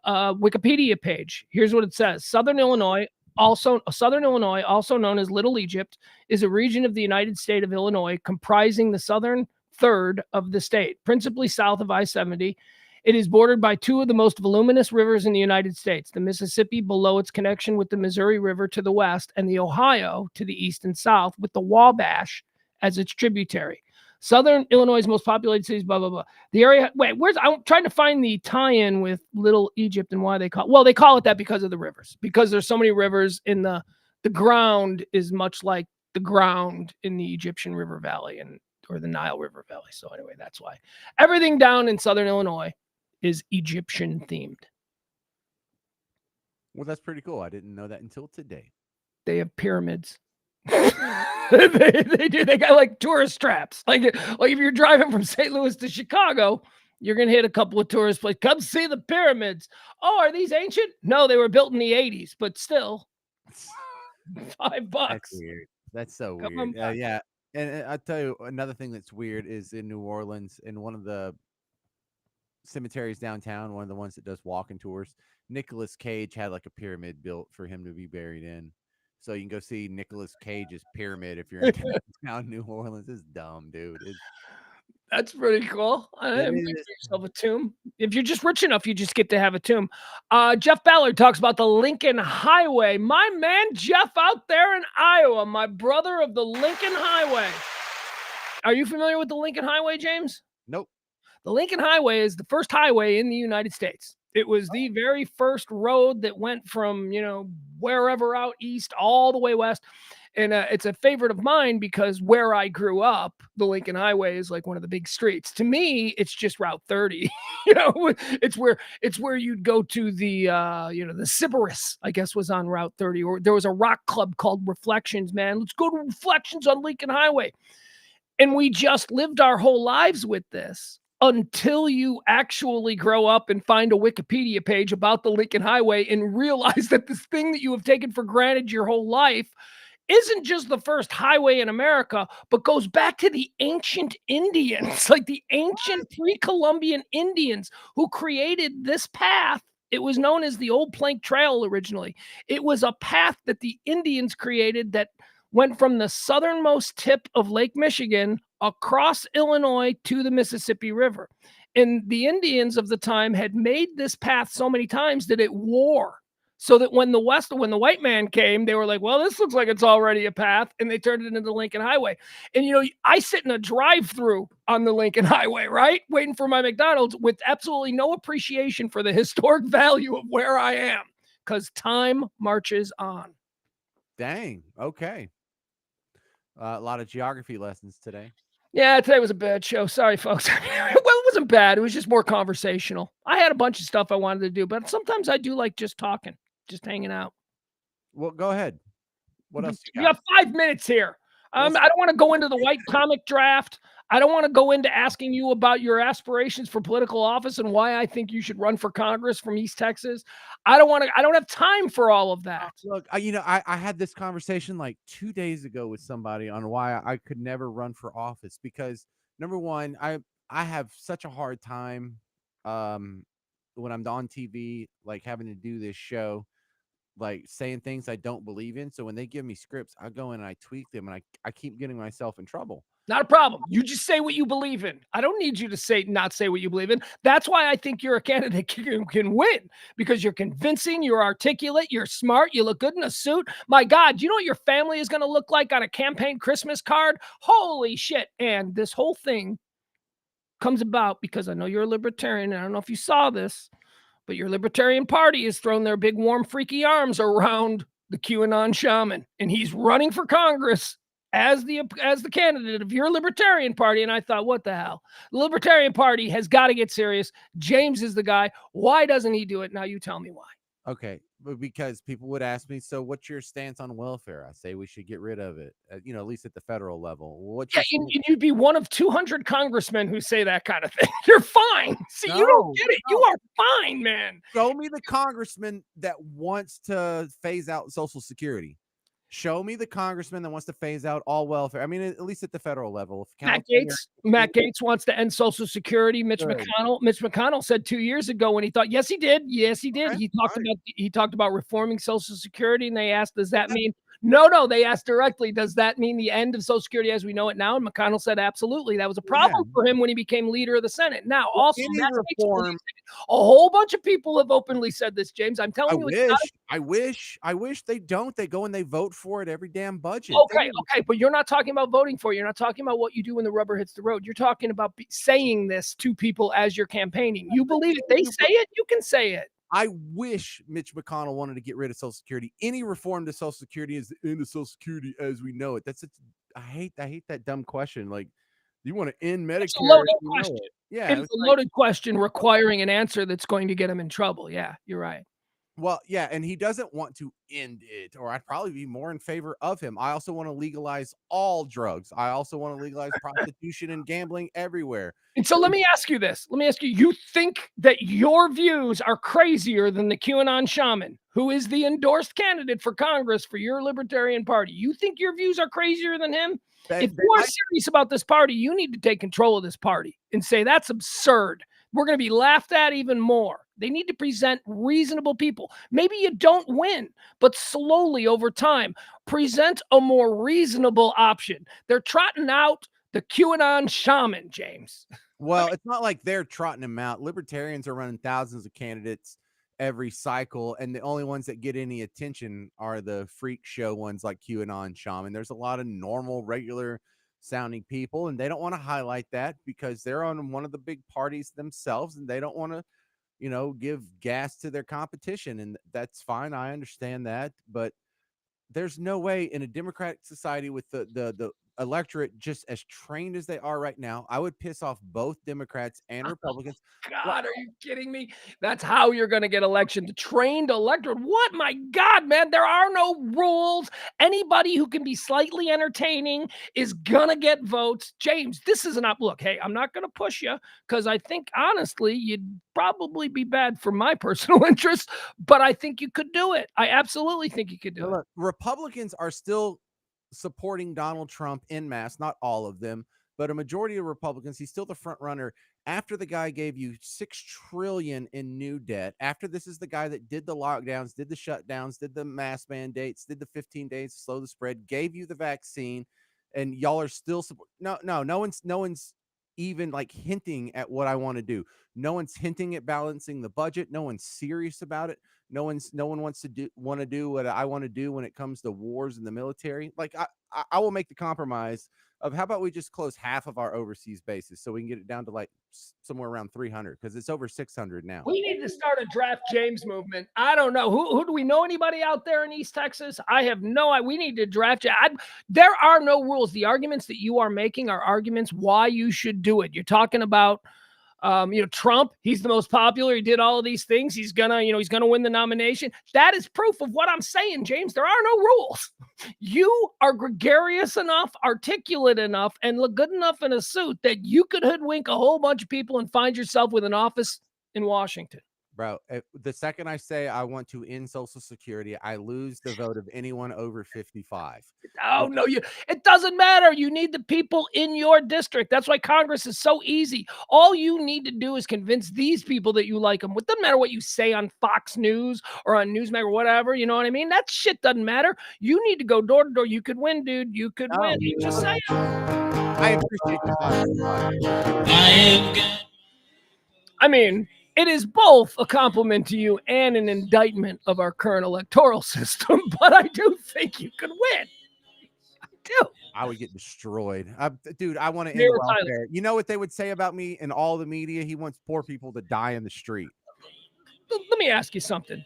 Wikipedia page. Here's what it says: Southern Illinois, also known as Little Egypt, is a region of the United States of Illinois comprising the southern third of the state, principally south of I-70. It is bordered by two of the most voluminous rivers in the United States, the Mississippi below its connection with the Missouri River to the west, and the Ohio to the east and south, with the Wabash as its tributary. Southern Illinois' most populated cities, blah, blah, blah. The area, I'm trying to find the tie-in with Little Egypt and why they call it that because of the rivers, because there's so many rivers in the ground is much like the ground in the Egyptian River Valley or the Nile River Valley. So anyway, that's why everything down in Southern Illinois is Egyptian themed. Well, that's pretty cool. I didn't know that until today. They have pyramids. they do. They got like tourist traps. Like if you're driving from St. Louis to Chicago, you're gonna hit a couple of tourist places. Come see the pyramids. Oh, are these ancient? No, they were built in the 80s, but still, $5. That's weird. That's so weird. Yeah. And I'll tell you another thing that's weird is in New Orleans, in one of the cemeteries downtown, one of the ones that does walking tours, Nicolas Cage had like a pyramid built for him to be buried in. So you can go see Nicolas Cage's pyramid if you're in downtown New Orleans. It's dumb, dude. That's pretty cool. Make yourself a tomb. If you're just rich enough, you just get to have a tomb. Jeff Ballard talks about the Lincoln Highway. My man Jeff out there in Iowa, my brother of the Lincoln Highway. Are you familiar with the Lincoln Highway, James? Nope. The Lincoln Highway is the first highway in the United States. It was the very first road that went from, wherever out east all the way west. And it's a favorite of mine because where I grew up, the Lincoln Highway is like one of the big streets. To me, it's just Route 30. It's where you'd go to the the Sybaris, I guess, was on Route 30, or there was a rock club called Reflections, man. Let's go to Reflections on Lincoln Highway. And we just lived our whole lives with this until you actually grow up and find a Wikipedia page about the Lincoln Highway and realize that this thing that you have taken for granted your whole life isn't just the first highway in America, but goes back to the ancient Indians, like the ancient pre-Columbian Indians who created this path. It was known as the Old Plank Trail originally. It was a path that the Indians created that went from the southernmost tip of Lake Michigan across Illinois to the Mississippi River. And the Indians of the time had made this path so many times that it wore. So that when the white man came, they were like, well, this looks like it's already a path. And they turned it into the Lincoln Highway. And, I sit in a drive-through on the Lincoln Highway, right? Waiting for my McDonald's with absolutely no appreciation for the historic value of where I am because time marches on. Dang. Okay. A lot of geography lessons today. Yeah, today was a bad show. Sorry, folks. Well, it wasn't bad. It was just more conversational. I had a bunch of stuff I wanted to do, but sometimes I do like just talking. Just hanging out. Well, go ahead. What else? We got 5 minutes here. I don't want to go into the white comic draft. I don't want to go into asking you about your aspirations for political office and why I think you should run for Congress from East Texas. I don't have time for all of that. Look, I had this conversation like 2 days ago with somebody on why I could never run for office because number one, I have such a hard time when I'm on TV, like having to do this show, like saying things I don't believe in. So when they give me scripts, I go in and I tweak them and I keep getting myself in trouble. Not a problem. You just say what you believe in. I don't need you to not say what you believe in. That's why I think you're a candidate who can win because you're convincing, you're articulate, you're smart, you look good in a suit. My God, you know what your family is going to look like on a campaign Christmas card? Holy shit. And this whole thing comes about because I know you're a libertarian. And I don't know if you saw this, but your Libertarian Party has thrown their big, warm, freaky arms around the QAnon shaman, and he's running for Congress as the candidate of your Libertarian Party. And I thought, what the hell? The Libertarian Party has got to get serious. James is the guy. Why doesn't he do it? Now you tell me why. Okay, because people would ask me, so what's your stance on welfare? I say we should get rid of it, at least at the federal level. You'd be one of 200 congressmen who say that kind of thing. You're fine. See, you don't get it. No. You are fine, man. Show me the congressman that wants to phase out Social Security. Show me the congressman that wants to phase out all welfare. I mean, at least at the federal level. Matt Gaetz wants to end Social Security. Mitch McConnell said 2 years ago when he thought, yes, he did. Yes, he did. Okay. He talked about reforming Social Security, and they asked, does that mean? No. They asked directly, does that mean the end of Social Security as we know it now? And McConnell said, absolutely. That was a problem for him when he became leader of the Senate. Now, also, a whole bunch of people have openly said this, James. I'm telling you. I wish they don't. They go and they vote for it every damn budget. Okay. But you're not talking about voting for it. You're not talking about what you do when the rubber hits the road. You're talking about saying this to people as you're campaigning. You believe it. They say it. You can say it. I wish Mitch McConnell wanted to get rid of Social Security. Any reform to Social Security is the end of Social Security as we know it. I hate that dumb question. Like, you want to end Medicare? It's a loaded question. Yeah, it's a loaded question requiring an answer that's going to get him in trouble. Yeah, you're right. Well, yeah, and he doesn't want to end it, or I'd probably be more in favor of him. I also want to legalize all drugs. I also want to legalize prostitution and gambling everywhere. And so let me ask you this. You think that your views are crazier than the QAnon shaman, who is the endorsed candidate for Congress for your Libertarian Party? You think your views are crazier than him? If you are serious about this party, you need to take control of this party and say, that's absurd. We're going to be laughed at even more. They need to present reasonable people. Maybe you don't win, but slowly over time, present a more reasonable option. They're trotting out the QAnon shaman, James. Well, it's not like they're trotting him out. Libertarians are running thousands of candidates every cycle, and the only ones that get any attention are the freak show ones like QAnon shaman. There's a lot of normal, regular sounding people, and they don't want to highlight that because they're on one of the big parties themselves, and they don't want to give gas to their competition, and that's fine. I understand that, but there's no way in a democratic society with the electorate just as trained as they are right now, I would piss off both Democrats and Republicans. God, are you kidding me? That's how you're going to get election. The trained electorate. What? My God, man, there are no rules. Anybody who can be slightly entertaining is going to get votes. James, this is an look. Hey, I'm not going to push you because I think, honestly, you'd probably be bad for my personal interest, but I think you could do it. I absolutely think you could do it. Look, Republicans are still supporting Donald Trump en masse, not all of them, but a majority of Republicans. He's still the front runner after the guy gave you $6 trillion in new debt. After this is the guy that did the lockdowns, did the shutdowns, did the mask mandates, did the 15 days to slow the spread, gave you the vaccine, and y'all are still no one's even like hinting at what I want to do. No one's hinting at balancing the budget. No one's serious about it. No one wants to do what I want to do when it comes to wars in the military. Like I will make the compromise of how about we just close half of our overseas bases so we can get it down to like somewhere around 300 because it's over 600 now. We need to start a Draft James movement. I don't know. Who do we know anybody out there in East Texas? I have no idea. We need to draft. There are no rules. The arguments that you are making are arguments why you should do it. You're talking about Trump, he's the most popular. He did all of these things. He's gonna win the nomination. That is proof of what I'm saying, James. There are no rules. You are gregarious enough, articulate enough, and look good enough in a suit that you could hoodwink a whole bunch of people and find yourself with an office in Washington. Bro, the second I say I want to end Social Security, I lose the vote of anyone over 55. Oh, no, it doesn't matter. You need the people in your district. That's why Congress is so easy. All you need to do is convince these people that you like them. It doesn't matter what you say on Fox News or on Newsmax or whatever. You know what I mean? That shit doesn't matter. You need to go door to door. You could win, dude. You could win. You just say it. I appreciate the it is both a compliment to you and an indictment of our current electoral system, but I do think you could win. I do. I would get destroyed. Dude, I want to end welfare. You know what they would say about me in all the media? He wants poor people to die in the street. Let me ask you something.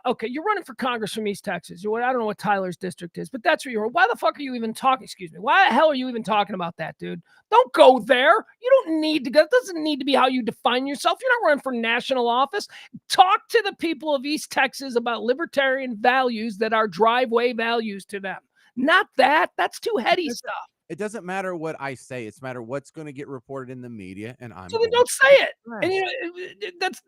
Okay, you're running for Congress from East Texas. I don't know what Tyler's district is, but that's where you're. Why the fuck are you even talking? Excuse me. Why the hell are you even talking about that, dude? Don't go there. You don't need to go. It doesn't need to be how you define yourself. You're not running for national office. Talk to the people of East Texas about libertarian values that are driveway values to them. Not that. That's too heady stuff. It doesn't matter what I say. It's matter what's going to get reported in the media, and so then don't say it. And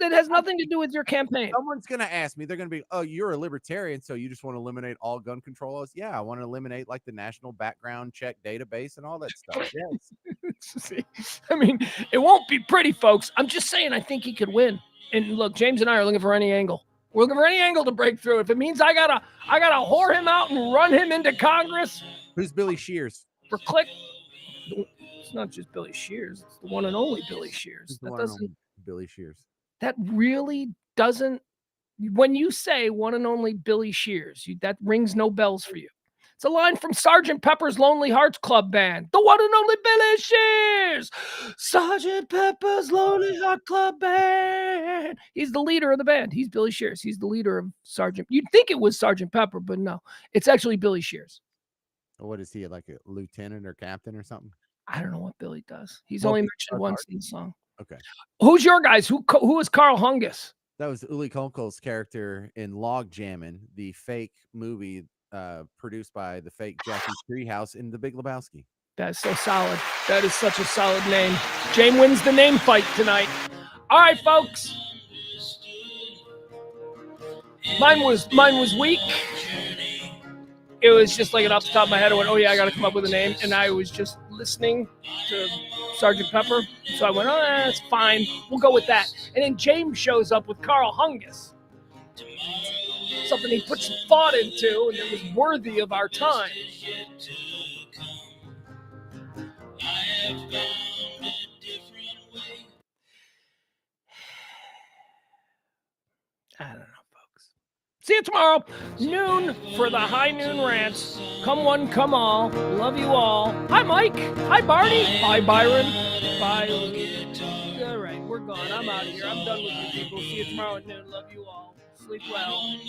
that has nothing to do with your campaign. Someone's going to ask me. They're going to be, "Oh, you're a libertarian, so you just want to eliminate all gun control laws?" Yeah, I want to eliminate like the national background check database and all that stuff. Yes. It won't be pretty, folks. I'm just saying. I think he could win. And look, James and I are looking for any angle. We're looking for any angle to break through. If it means I gotta whore him out and run him into Congress. Who's Billy Shears? For click, it's not just Billy Shears. It's the one and only Billy Shears. Billy Shears. That really doesn't. When you say one and only Billy Shears, that rings no bells for you. It's a line from Sgt. Pepper's Lonely Hearts Club Band. The one and only Billy Shears. Sgt. Pepper's Lonely Hearts Club Band. He's the leader of the band. He's Billy Shears. He's the leader of Sgt. You'd think it was Sgt. Pepper, but no. It's actually Billy Shears. What is he, like a lieutenant or captain or something? I don't know what Billy does. He's only mentioned once in the song. Okay. Who's your guys? Who is Carl Hungus? That was Uli Kunkel's character in Log Jammin', the fake movie produced by the fake Jackie Treehouse in The Big Lebowski. That's so solid. That is such a solid name. James wins the name fight tonight. All right, folks. Mine was weak. It was just like off the top of my head. I went, oh yeah, I got to come up with a name. And I was just listening to Sgt. Pepper. So I went, oh, that's fine. We'll go with that. And then James shows up with Carl Hungus. Something he put some thought into and it was worthy of our time. I don't know. See you tomorrow, noon, for the High Noon Rants. Come one, come all. Love you all. Hi, Mike. Hi, Barney. Hi, Byron. Bye, Lou. All right, we're gone. I'm out of here. I'm done with you people. See you tomorrow at noon. Love you all. Sleep well.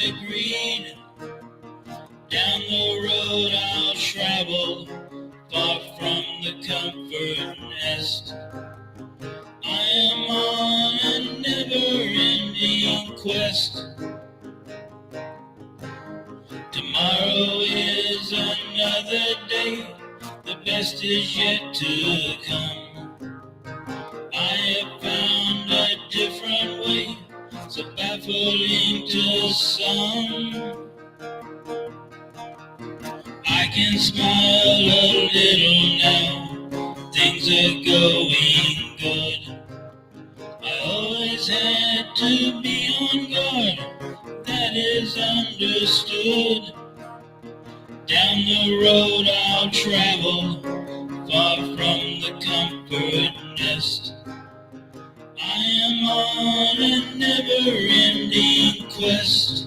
agreed. Down the road I'll travel, far from the comfort nest. I am on a never-ending quest. Tomorrow is another day, the best is yet to come. I have found a different way, so baffling to some. I can smile a little now, things are going good. I always had to be on guard, that is understood. Down the road I'll travel, far from the comfort nest. I am on a never-ending quest.